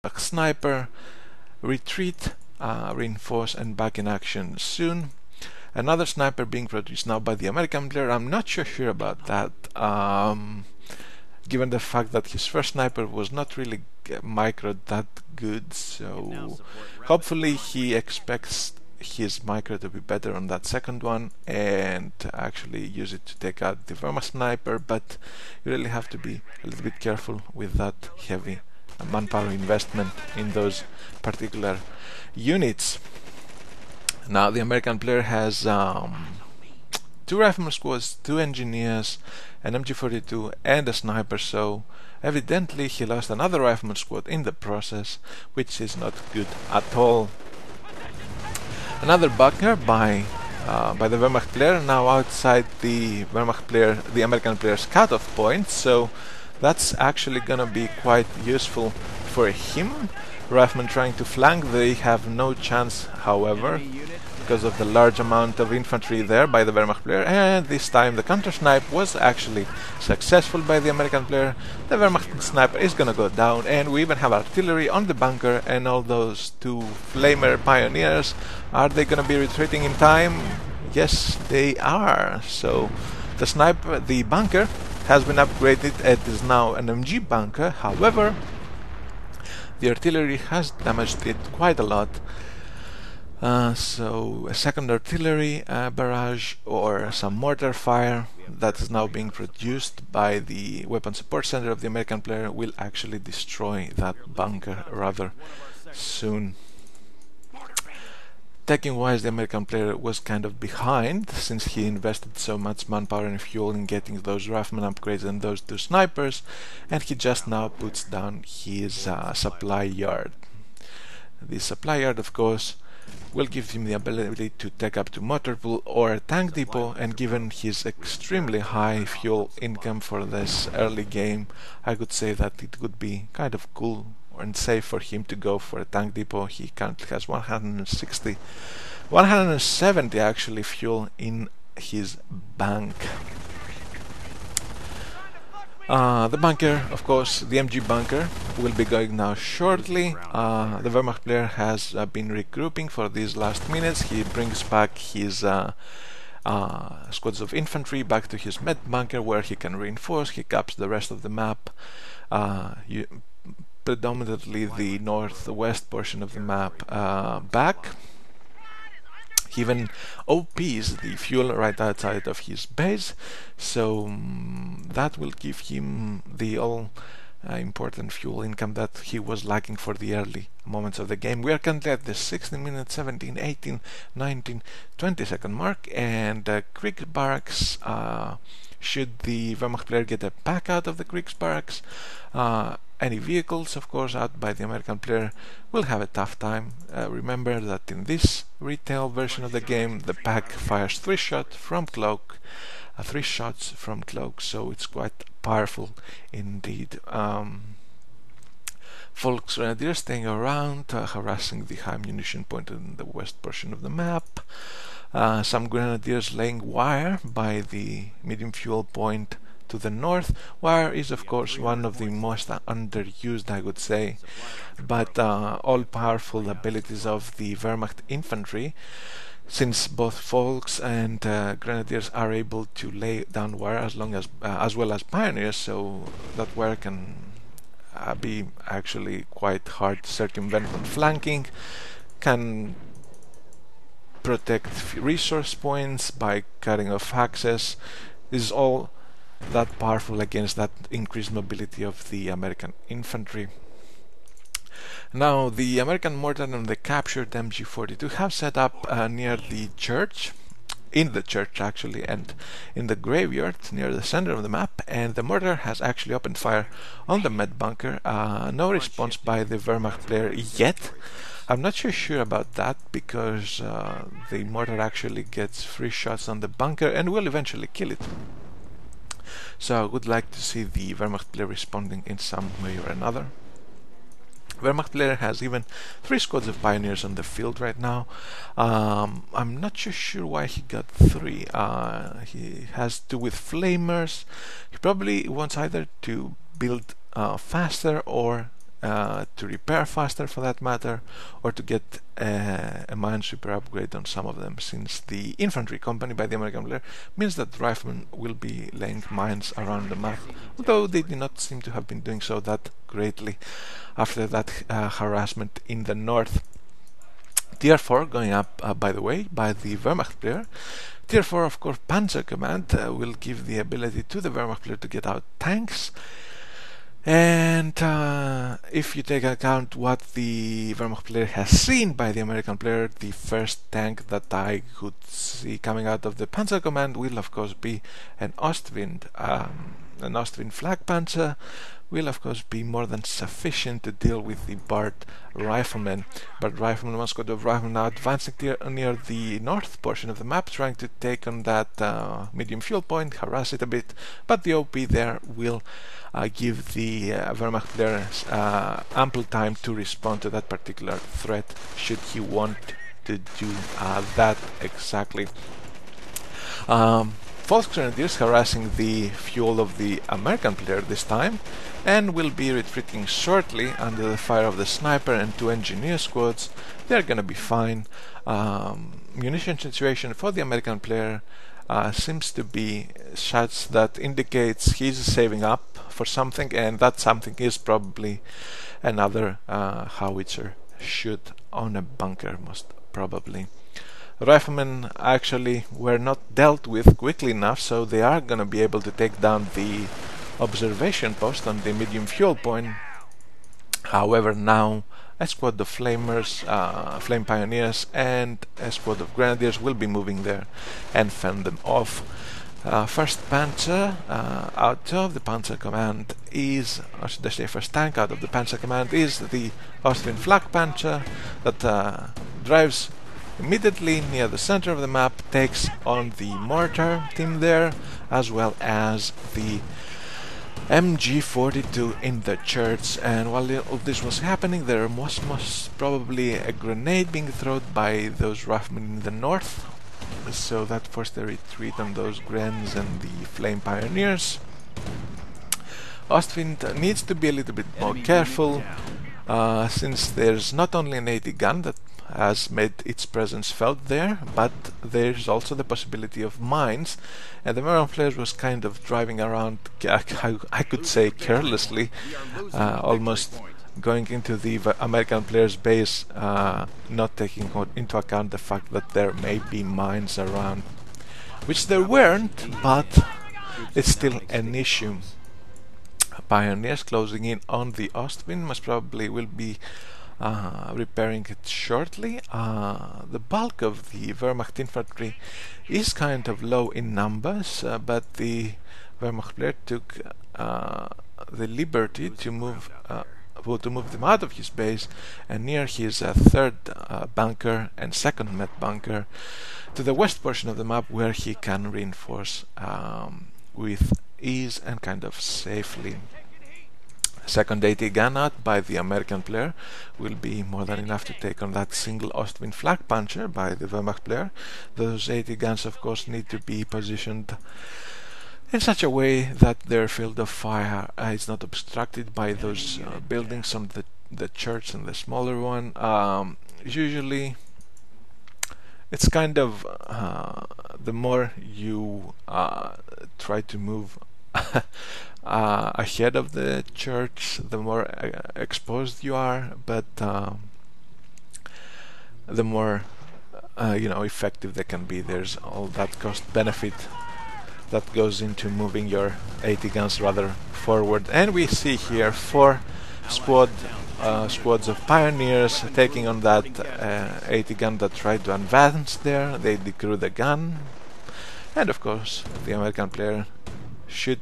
a sniper, retreat, reinforce, and back in action soon. Another sniper being produced now by the American player. I'm not sure about that, given the fact that his first sniper was not really microed that good, so hopefully he expects his micro to be better on that second one and actually use it to take out the Wehrmacht sniper, but you really have to be a little bit careful with that heavy manpower investment in those particular units. Now the American player has 2 rifleman squads, 2 engineers, an MG42 and a sniper, so evidently he lost another rifleman squad in the process, which is not good at all. Another bunker by the Wehrmacht player, now outside the the American player's cutoff point, so that's actually gonna be quite useful for him. Riflemen trying to flank, they have no chance, however, because of the large amount of infantry there by the Wehrmacht player, and this time the counter-snipe was actually successful by the American player. The Wehrmacht sniper is gonna go down, and we even have artillery on the bunker and all those 2 flamer pioneers. Are they gonna be retreating in time? Yes, they are. So the bunker has been upgraded. It is now an MG bunker. However, the artillery has damaged it quite a lot. So a second artillery barrage or some mortar fire that is now being produced by the weapon support center of the American player will actually destroy that bunker rather soon. Taking wise, the American player was kind of behind since he invested so much manpower and fuel in getting those rifleman upgrades and those 2 snipers, and he just now puts down his supply yard. The supply yard, of course, will give him the ability to take up to motor pool or a tank depot, and given his extremely high fuel income for this early game, I could say that it would be kind of cool and safe for him to go for a tank depot. He currently has 170 actually fuel in his bank. The bunker, of course, the MG bunker, will be going now shortly. The Wehrmacht player has been regrouping for these last minutes. He brings back his squads of infantry back to his med bunker where he can reinforce. He caps the rest of the map, predominantly the northwest portion of the map back. He even OPs the fuel right outside of his base, so that will give him the all important fuel income that he was lacking for the early moments of the game. We are currently at the 16 minutes, 17, 18, 19, 20 second mark, and Krieg barracks, should the Wehrmacht player get a pack out of the Krieg barracks, any vehicles, of course, out by the American player will have a tough time. Remember that in this retail version of the game, the pack fires 3 shots from cloak, 3 shots from cloak, so it's quite powerful indeed. Volksgrenadiers staying around, harassing the high munition point in the west portion of the map. Some grenadiers laying wire by the medium fuel point to the north. Wire is, of course, one of the most underused, I would say, but all-powerful abilities of the Wehrmacht infantry, since both Volks and Grenadiers are able to lay down wire as well as pioneers, so that wire can be actually quite hard to circumvent when flanking, can protect resource points by cutting off access. This is all that powerful against that increased mobility of the American infantry. Now the American mortar and the captured MG42 have set up near the church, in the church actually, and in the graveyard near the center of the map, and the mortar has actually opened fire on the med bunker. No response by the Wehrmacht player yet. I'm not sure about that, because the mortar actually gets 3 shots on the bunker and will eventually kill it. So I would like to see the Wehrmacht player responding in some way or another. Wehrmacht player has even 3 squads of pioneers on the field right now. I'm not sure why he got 3. He has 2 with flamers. He probably wants either to build faster or to repair faster, for that matter, or to get a minesweeper upgrade on some of them, since the infantry company by the American player means that riflemen will be laying mines around the map, although they do not seem to have been doing so that greatly after that harassment in the north. Tier 4 going up, by the way, by the Wehrmacht player. Tier 4, of course, Panzer Command will give the ability to the Wehrmacht player to get out tanks. And if you take account what the Wehrmacht player has seen by the American player, the first tank that I could see coming out of the Panzer Command will of course be an Ostwind Flak Panzer. Will of course be more than sufficient to deal with the Bart riflemen. But riflemen, one squad of riflemen now advancing near the north portion of the map, trying to take on that medium fuel point, harass it a bit, but the OP there will give the Wehrmacht players ample time to respond to that particular threat, should he want to do that exactly. Volksgrenadiers harassing the fuel of the American player this time, and will be retreating shortly under the fire of the sniper and two engineer squads. They're gonna be fine. Munition situation for the American player seems to be such that indicates he's saving up for something, and that something is probably another howitzer shoot on a bunker, most probably. Riflemen actually were not dealt with quickly enough, so they are gonna be able to take down the observation post on the medium fuel point. However, now a squad of flamers, flame pioneers, and a squad of grenadiers will be moving there and fend them off. First Panzer out of the Panzer Command is, or should I say first tank out of the Panzer Command is the Ostwind Flak Panzer that drives immediately near the center of the map, takes on the mortar team there, as well as the MG42 in the church. And while all this was happening, there was most probably a grenade being thrown by those riflemen in the north, so that forced a retreat on those Grens and the Flame Pioneers. Ostwind needs to be a little bit more careful, since there's not only an 80 gun that has made its presence felt there, but there's also the possibility of mines, and the American player was kind of driving around, I could say carelessly, almost going into the American player's base, not taking into account the fact that there may be mines around, which there weren't, but it's still an issue. Pioneers closing in on the Ostwind most probably will be repairing it shortly. The bulk of the Wehrmacht infantry is kind of low in numbers, but the Wehrmacht player took the liberty to move them out of his base and near his third bunker and second med bunker to the west portion of the map, where he can reinforce with ease and kind of safely. Second 80 gun out by the American player will be more than enough to take on that single Ostwind Flak Panzer by the Wehrmacht player. Those 80 guns of course need to be positioned in such a way that their field of fire is not obstructed by those buildings on the church and the smaller one. Usually it's kind of the more you try to move ahead of the church, the more exposed you are, but the more effective they can be. There's all that cost benefit that goes into moving your 80 guns rather forward, and we see here 4 squads of pioneers taking on that 80 gun that tried to advance there. They decrew the gun, and of course the American player, should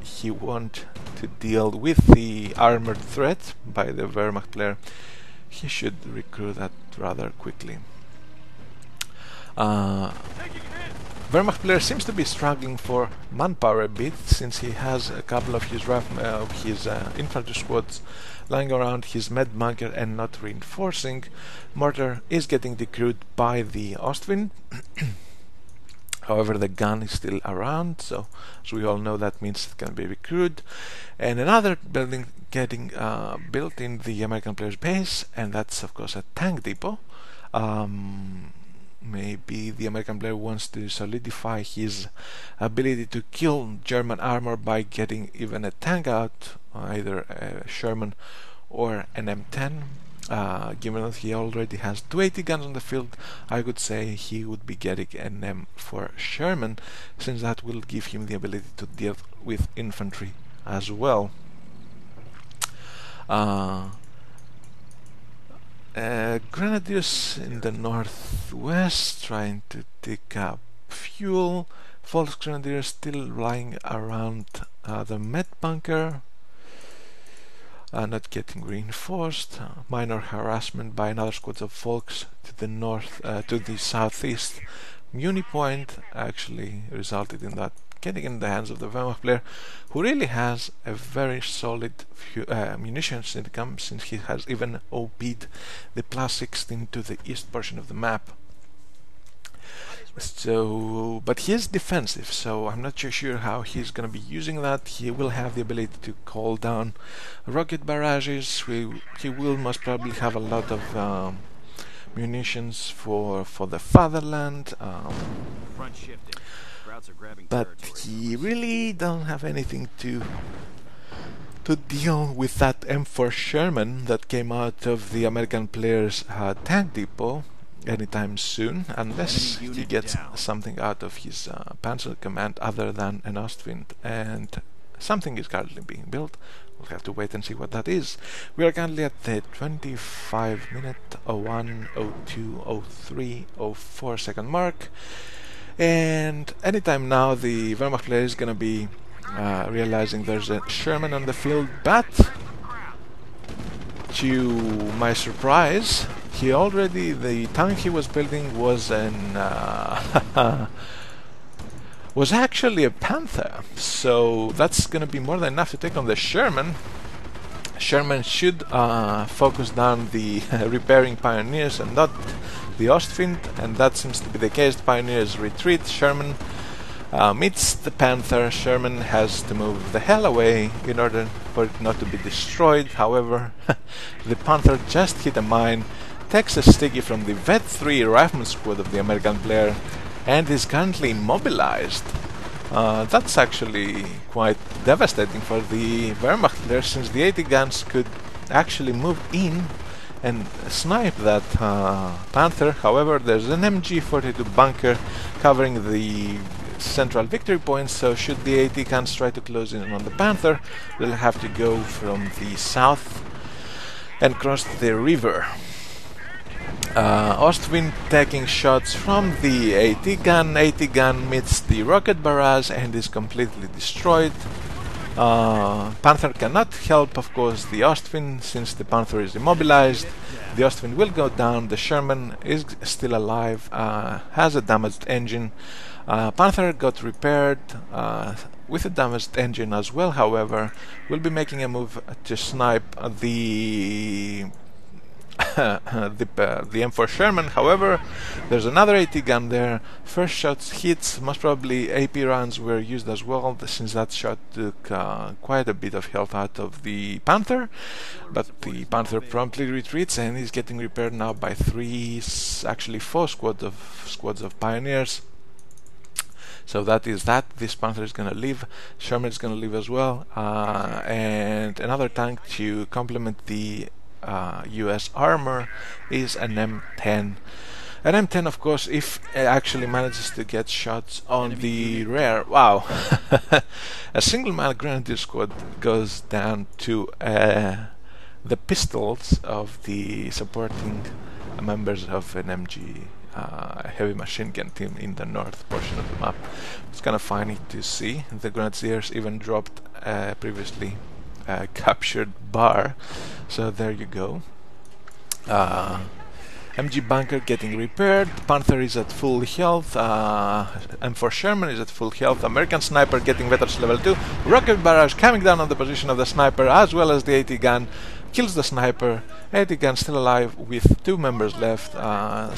he want to deal with the armored threat by the Wehrmacht player, he should recruit that rather quickly. Wehrmacht player seems to be struggling for manpower a bit, since he has a couple of his infantry squads lying around his med bunker and not reinforcing. Mortar is getting decrewed by the Ostwind. However, the gun is still around, so as we all know, that means it can be recruited. And another building getting built in the American player's base, and that's of course a tank depot. Maybe the American player wants to solidify his ability to kill German armor by getting even a tank out, either a Sherman or an M10. Given that he already has 280 guns on the field, I would say he would be getting an M4 Sherman, since that will give him the ability to deal with infantry as well. Grenadiers in the northwest trying to dig up fuel. Volksgrenadiers still lying around the med bunker, not getting reinforced. Minor harassment by another squad of Volks to the north, to the southeast. Muni point actually resulted in that getting in the hands of the Wehrmacht player, who really has a very solid munitions income, since he has even OP'd the +16 to the east portion of the map. So, but he is defensive, so I'm not too sure how he's going to be using that. He will have the ability to call down rocket barrages. He will most probably have a lot of munitions for the fatherland. But he really don't have anything to deal with that M4 Sherman that came out of the American player's tank depot anytime soon, unless he gets something out of his Panzer command other than an Ostwind, and something is currently being built. We'll have to wait and see what that is. We are currently at the 25-minute, 01, 02, 03, 04 second mark, and anytime now the Wehrmacht player is going to be realizing there's a Sherman on the field, but to my surprise, the tank he was building was was actually a Panther, so that's going to be more than enough to take on the Sherman. Sherman should focus down the repairing Pioneers and not the Ostwind, and that seems to be the case. The Pioneers retreat, Sherman meets the Panther. Sherman has to move the hell away in order for it not to be destroyed. However, the Panther just hit a mine, takes a sticky from the Vet 3 rifleman squad of the American player, and is currently immobilized. That's actually quite devastating for the Wehrmacht player, since the 80 guns could actually move in and snipe that Panther. However, there's an MG42 bunker covering the central victory point, so should the 80 guns try to close in on the Panther, they'll have to go from the south and cross the river. Ostwind taking shots from the 80 gun. 80 gun meets the rocket barrage and is completely destroyed. Panther cannot help, of course, the Ostwind, since the Panther is immobilized. The Ostwind will go down. The Sherman is still alive, has a damaged engine. Panther got repaired with a damaged engine as well. However, will be making a move to snipe the M4 Sherman. However, there's another 80 gun there. First shot hits, most probably AP rounds were used as well, since that shot took quite a bit of health out of the Panther, but the Panther promptly retreats and is getting repaired now by actually four squads of Pioneers. So that is that. This Panther is going to leave. Sherman is going to leave as well, and another tank to complement the US armor is an M10. An M10, of course, if it actually manages to get shots on the rear. Wow! A single-man grenadier squad goes down to the pistols of the supporting members of an MG heavy machine gun team in the north portion of the map. It's kind of funny to see. The grenadiers even dropped previously captured bar, so there you go. MG bunker getting repaired. Panther is at full health. M4 Sherman is at full health. American sniper getting veterans level 2. Rocket barrage coming down on the position of the sniper, as well as the 80 gun. kills the sniper. Eddie Gunn still alive with 2 members left.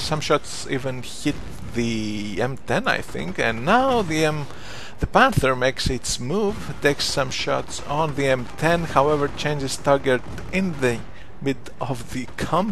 Some shots even hit the M10, I think, and now the Panther makes its move, takes some shots on the M10, however changes target in the mid of the combat.